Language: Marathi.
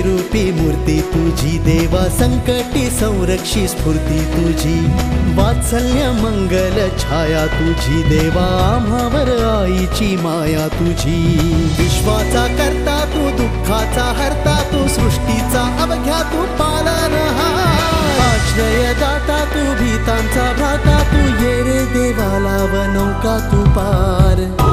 रूपी मूर्ती तुझी देवा, संकटी संरक्षी स्फूर्ती तुझी, वात्सल्य मंगल छाया तुझी देवा, आम्हावर आईची माया तुझी। विश्वाचा करता तू, दुःखाचा हरता तू, सृष्टीचा अवघ्या तू पालनहार, आश्रयदाता तू, भीतांचा भ्राता तू, ये रे देवा लाव नौका तू पार।